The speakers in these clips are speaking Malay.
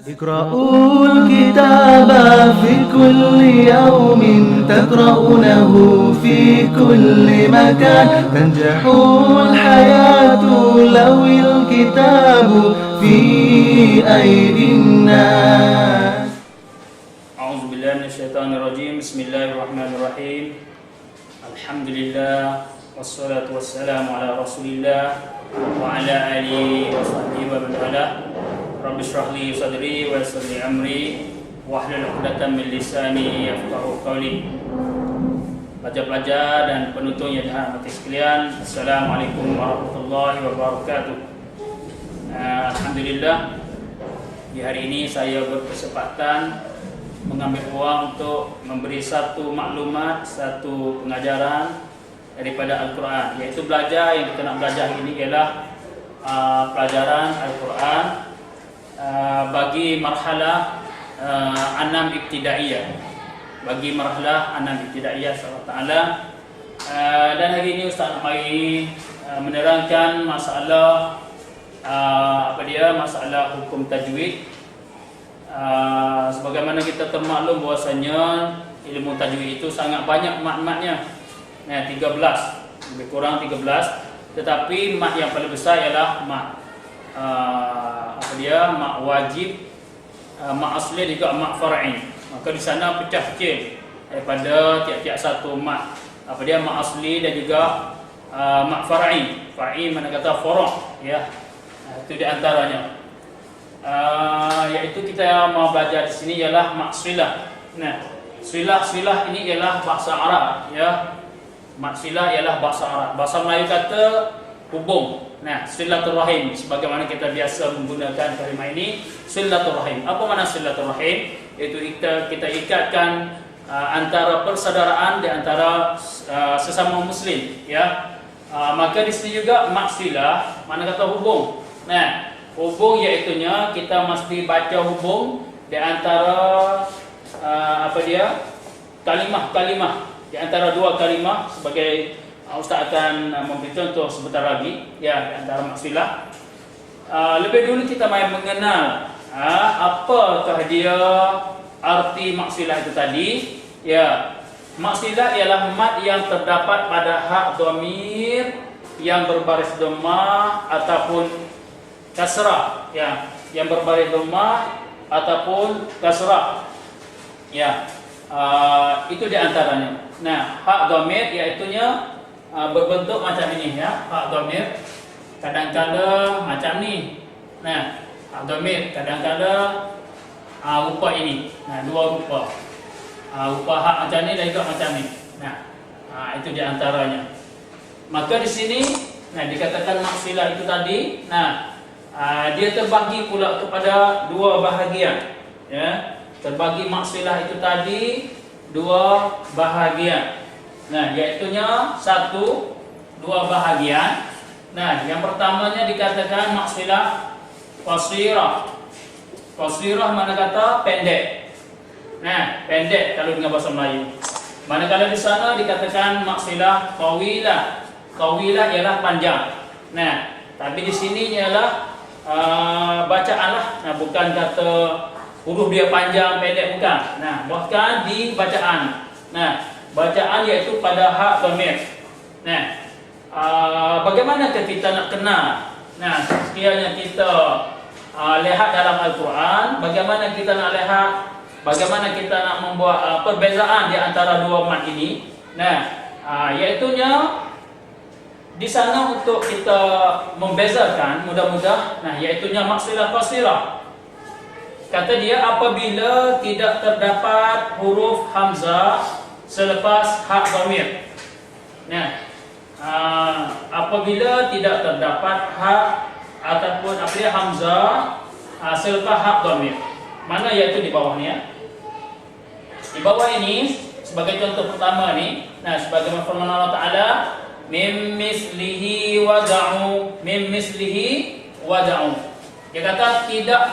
اقرأوا الكتاب في كل يوم تقرؤونه في كل مكان تنجح الحياة لو الكتاب في أيدي الناس. أعوذ بالله من الشيطان الرجيم. بسم الله الرحمن الرحيم. الحمد لله والصلاة والسلام على رسول الله وعلى آله وصحبه ومن والاه. Rabbi shrah li sadri wa yassir li amri wahlul 'uqdatam min lisani yafqahu qawli. Pelajar-pelajar dan penuntut yang dirahmati sekalian, Assalamualaikum warahmatullahi wabarakatuh. Alhamdulillah, di hari ini saya berkesempatan mengambil ruang untuk memberi satu maklumat, satu pengajaran daripada Al-Quran, iaitu belajar yang kita nak belajar ini ialah pelajaran Al-Quran bagi marhalah Anam Ibtidaiyah, bagi marhalah Anam Ibtidaiyah insya-Allah. Dan hari ini Ustaz nak mari menerangkan masalah masalah hukum tajwid. Sebagaimana kita termaklum bahwasanya ilmu tajwid itu sangat banyak mat-matnya. 13, lebih kurang 13, tetapi mat yang paling besar ialah mat mat wajib, mat asli juga mat far'i. Maka di sana pecah kecil daripada tiap-tiap satu mat mat asli dan juga mat far'i. Far'i mana kata furu', ya. Itu di antaranya. Iaitu kita mau belajar di sini ialah mat silah. Nah, silah ini ialah bahasa Arab, ya. Mat silah ialah bahasa Arab. Bahasa Melayu kata hubung. Nah, silaturahim, sebagaimana kita biasa menggunakan kalimah ini, silaturahim. Apa makna silaturahim? Iaitu kita ikatkan antara persaudaraan di antara sesama muslim, ya. Maka di sini juga mat silah, mana kata hubung. Nah, hubung iaitunya kita mesti baca hubung di antara kalimah-kalimah, di antara dua kalimah. Sebagai Ustaz akan memberi contoh sebentar lagi, ya, di antara maksilah. Lebih dulu kita main mengenal apakah dia arti maksilah itu tadi. Ya, maksilah ialah mat yang terdapat pada hak dhamir yang berbaris dhammah ataupun kasrah, ya, yang berbaris dhammah ataupun kasrah, ya. Itu di antaranya. Nah, hak dhamir iaitunya berbentuk macam ini, ya. Hak dhamir kadang-kala macam ni. Nah, hak dhamir kadang-kala rupa ini. Nah, dua rupa. Rupa hak macam ni dan juga macam ni. Nah, itu di antaranya. Maka di sini dikatakan maksilah itu tadi. Nah, dia terbagi pula kepada dua bahagian, ya. Terbagi maksilah itu tadi dua bahagian. Nah, iaitunya dua bahagian. Nah, yang pertamanya dikatakan maksilah qasirah. Qasirah mana kata pendek. Nah, pendek kalau dengan bahasa Melayu. Manakala di sana dikatakan maksilah tawilah. Tawilah ialah panjang. Nah, tapi di sini ialah bacaan lah. Nah, bukan kata huruf dia panjang pendek, bukan. Nah, bahkan di bacaan. Nah, bacaan iaitu pada hak dhamir. Nah, bagaimana kita nak kenal? Nah, sekiranya kita lihat dalam Al-Quran, bagaimana kita nak lihat, bagaimana kita nak membuat perbezaan di antara dua mat ini. Nah, iaitunya di sana untuk kita membezakan mudah-mudah. Nah, iaitunya maksilah qasirah. Kata dia apabila tidak terdapat huruf hamzah selepas hak dhamir. Nah, apabila tidak terdapat hak ataupun hamzah selepas hak dhamir. Mana iaitu di bawah ni, ya. Di bawah ini sebagai contoh pertama ni, nah, sebagaimana firman Allah Taala, mim mislihi wada'u, mim mislihi wada'u. Dia kata tidak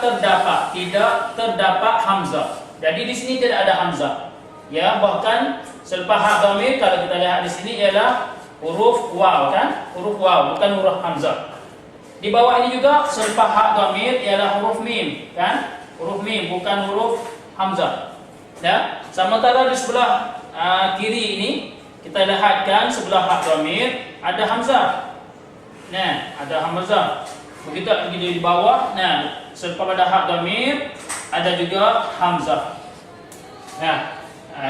terdapat hamzah. Jadi di sini tidak ada hamzah. Ya, bahkan selepas hak dhamir kalau kita lihat di sini ialah huruf waw, kan? Huruf waw, bukan huruf hamzah. Di bawah ini juga selepas hak dhamir ialah huruf mim, kan? huruf mim, bukan huruf hamzah. Ya, sementara di sebelah kiri ini kita lihatkan sebelah hak dhamir ada hamzah. Nah, ada hamzah. Begitu di bawah, nah, selepas pada hak dhamir ada juga hamzah. Nah,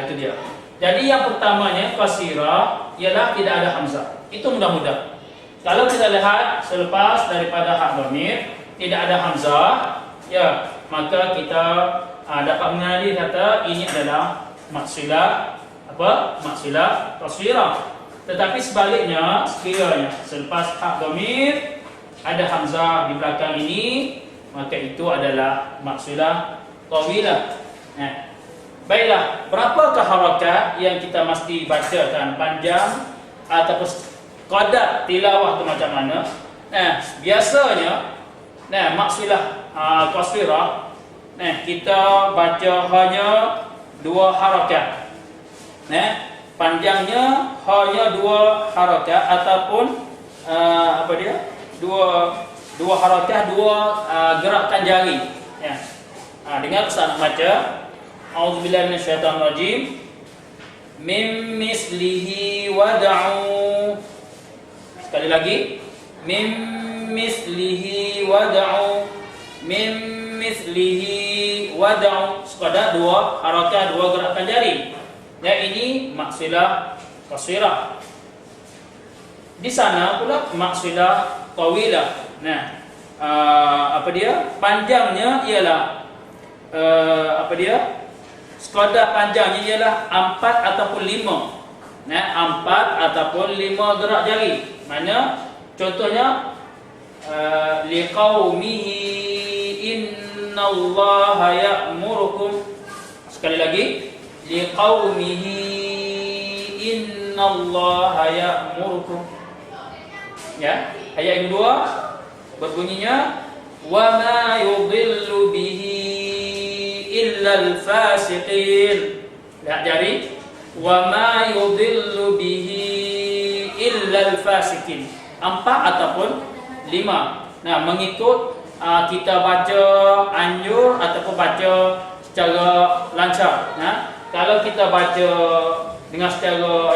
itu dia. Jadi yang pertamanya qasira ialah tidak ada hamzah. Itu mudah-mudah. Kalau kita lihat selepas daripada hak dhamir tidak ada hamzah, ya, maka kita dapat mengenali kata ini adalah maksilah apa? Maksilah qasira. Tetapi sebaliknya, sekiranya selepas hak dhamir ada hamzah di belakang ini, maka itu adalah maksilah tawilah. Nah, baiklah, berapakah harakat yang kita mesti bacakan panjang ataupun qadar tilawah itu macam mana? Nah, biasanya maksilah qasira, kita baca hanya 2 harakat. Panjangnya hanya 2 harakat ataupun dua harakat, 2 gerakan jari. Ya. Dengar Ustaz nak baca. A'udzubillahi minasyaitonirrajim. Mim mislihi wad'u. Sekali lagi. Mim mislihi wad'u. Mim mislihi wad'u. Sekadar 2 harakat, 2 gerakan jari. Ya, ini maksilah qasirah. Di sana pula maksilah tawilah. Nah, panjangnya ialah sekadar panjangnya ialah 4 ataupun 5. 4 ataupun 5 gerak jari. Mana contohnya liqaumihi innallaha ya'murukum. Sekali lagi, liqaumihi innallaha ya'murukum. Ya, ayat yang kedua berbunyinya wa ma yudhillu bihi illal fasiqin. Lihat jari, wa ma yudhillu bihi illal fasiqin. 4 ataupun 5. Nah, mengikut kita baca anjur ataupun baca secara lancar. Kalau kita baca dengan secara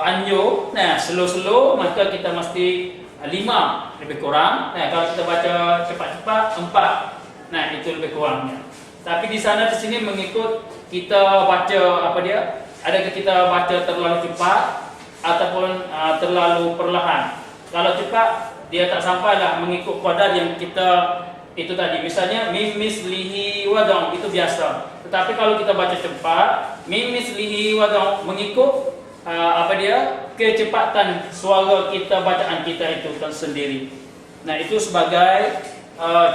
anjur, slow-slow, maka kita mesti 5 lebih kurang. Kalau kita baca cepat-cepat 4. Itu lebih kurangnya. Tapi di sana di sini mengikut kita baca adakah kita baca terlalu cepat ataupun terlalu perlahan. Kalau cepat dia tak sampailah mengikut qadar yang kita itu tadi. Misalnya mim mislihi wad'u itu biasa. Tetapi kalau kita baca cepat, mim mislihi wad'u mengikut kecepatan suara kita, bacaan kita itu sendiri. Nah, itu sebagai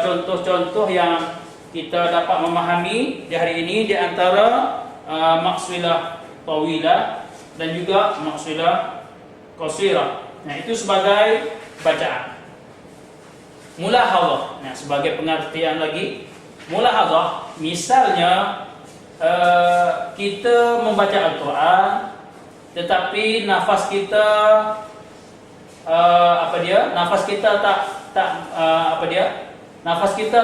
contoh-contoh yang kita dapat memahami di hari ini di antara maksilah tawilah dan juga maksilah qasirah. Nah, itu sebagai bacaan. Mulahadhah. Nah, sebagai pengertian lagi, mulahadhah misalnya kita membaca Al-Quran tetapi nafas kita nafas kita nafas kita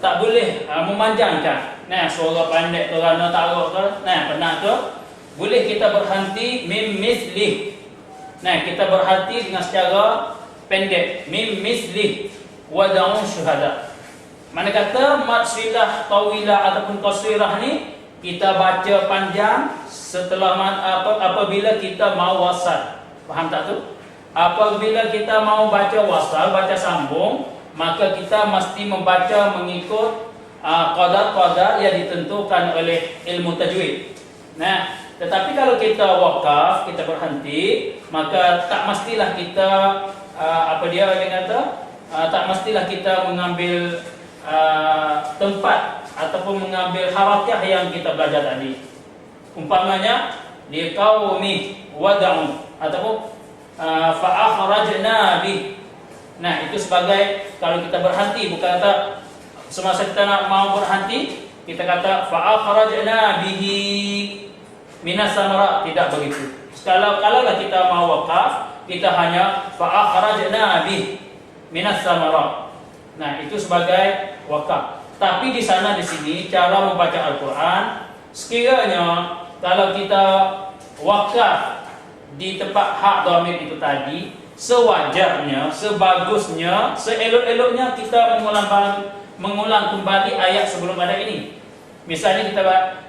tak boleh memanjangkan. Nah, suara pendek kerana taruh ke, penat ke, boleh kita berhenti mim mislih. Nah, kita berhenti dengan secara pendek mim mislih wad'u syuhada. Mana kata maksilah tawilah ataupun qasirah ni kita baca panjang setelah apabila kita mau wasal. Faham tak tu? Apabila kita mau baca wasal, baca sambung, maka kita mesti membaca mengikut qadar-qadar yang ditentukan oleh ilmu tajwid. Nah, tetapi kalau kita wakaf, kita berhenti, maka tak mestilah kita tak mestilah kita mengambil tempat ataupun mengambil harakat yang kita belajar tadi. Umpamanya liqaumi wad'u ataupun fa akhrajna bih. Nah, itu sebagai kalau kita berhenti, bukan kata semasa kita nak mau berhenti kita kata fa akhrajna bihi minas samarat, tidak begitu. Kalaulah kita mau wakaf, kita hanya fa akhrajna bih minas samarat. Nah, itu sebagai wakaf. Tapi di sini cara membaca Al-Quran, sekiranya kalau kita wakaf di tempat hak dhamir itu tadi, sewajarnya, sebagusnya, seelok-eloknya kita mengulang kembali ayat sebelum ada ini. Misalnya kita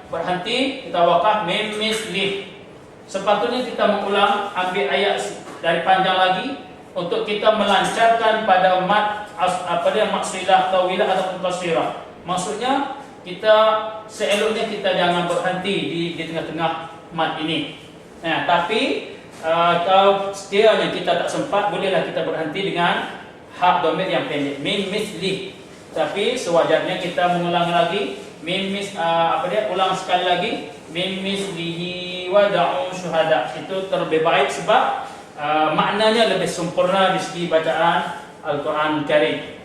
berhenti, kita wakaf mim mislih. Sepatutnya kita mengulang, ambil ayat dari panjang lagi untuk kita melancarkan pada mat maksilah, tawilah ataupun qasirah. Maksudnya kita seeloknya kita jangan berhenti di tengah-tengah mat ini. Nah, tapi kalau sekiranya kita tak sempat, bolehlah kita berhenti dengan hak dhamir yang pendek, min mislih. Tapi sewajarnya kita mengulang lagi, ulang sekali lagi, min mislihi wada'u syuhada. Itu terlebih baik sebab maknanya lebih sempurna di segi bacaan Al-Quran Karim.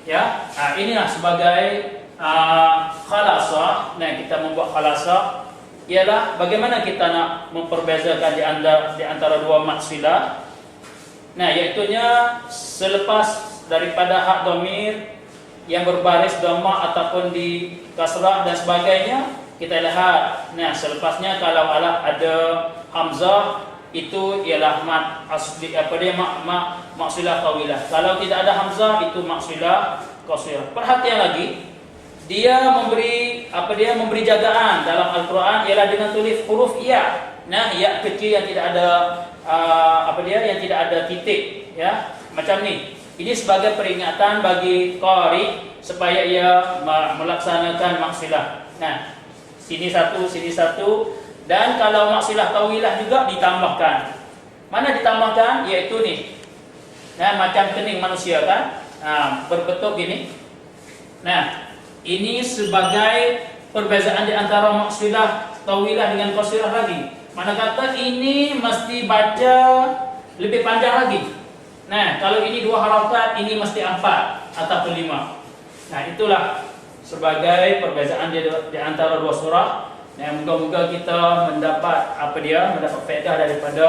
Ya, inilah sebagai khalasah. Nah, kita membuat khalasah ialah bagaimana kita nak memperbezakan di antara dua maksilah. Nah, iaitunya selepas daripada hak dhamir yang berbaris dhamma ataupun di kasrah dan sebagainya, kita lihat. Nah, selepasnya kalau ada hamzah, itu ialah mat asli maksilah tawilah. Kalau tidak ada hamzah, itu maksilah qasirah. Perhatian lagi, dia memberi jagaan dalam Al-Quran ialah dengan tulis huruf ya. Nah, ya kecil yang tidak ada yang tidak ada titik, ya, macam ni. Ini sebagai peringatan bagi qari supaya ia melaksanakan maksilah. Nah, sini satu. Dan kalau maksilah tawilah juga ditambahkan. Mana ditambahkan? Iaitu ni. Nah, macam kening manusia kan? Berbentuk gini. Nah, ini sebagai perbezaan di antara maksilah tawilah dengan qasirah lagi. Mana kata ini mesti baca lebih panjang lagi. Nah, kalau ini 2 harakat, ini mesti 4 atau 5. Nah, itulah sebagai perbezaan di antara 2 surah. Nah, moga-moga kita mendapat faedah daripada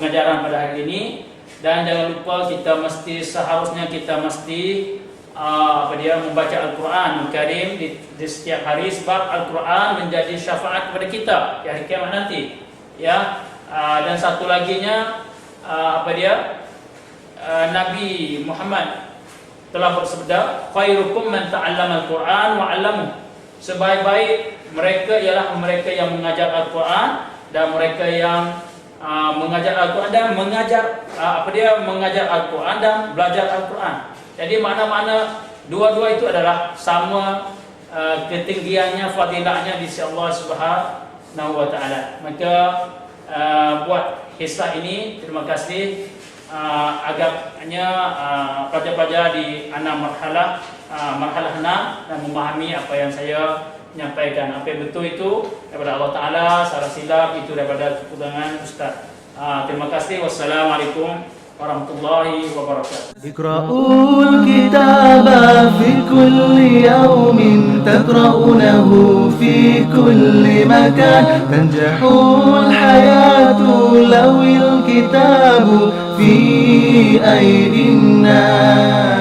pengajaran pada hari ini. Dan jangan lupa kita seharusnya kita mesti membaca Al-Quran Karim di setiap hari, sebab Al-Quran menjadi syafaat kepada kita di hari kiamat nanti. Ya, dan satu laginya Nabi Muhammad telah bersabda, khairukum man ta'allama Al-Quran wa 'allamahu. Sebaik-baik mereka ialah mereka yang mengajar Al-Quran dan mereka yang mengajar Al-Quran dan mengajar Al-Quran dan belajar Al-Quran. Jadi makna-makna dua-dua itu adalah sama ketinggiannya, fadilahnya di sisi Allah Subhanahu wa taala. Maka buat hisah ini, terima kasih agaknya pelajar-pelajar di 6 marhalah 6 dan memahami apa yang saya menyampaikan. Apa yang betul itu daripada Allah Ta'ala, salah silap itu daripada kekurangan Ustaz. Terima kasih. Wassalamualaikum warahmatullahi wabarakatuh. Iqra'ul kitaba fi kulli yawmin taqra'unahu fi kulli makan tanjahul hayatu lawil kitabu fi aydin nas.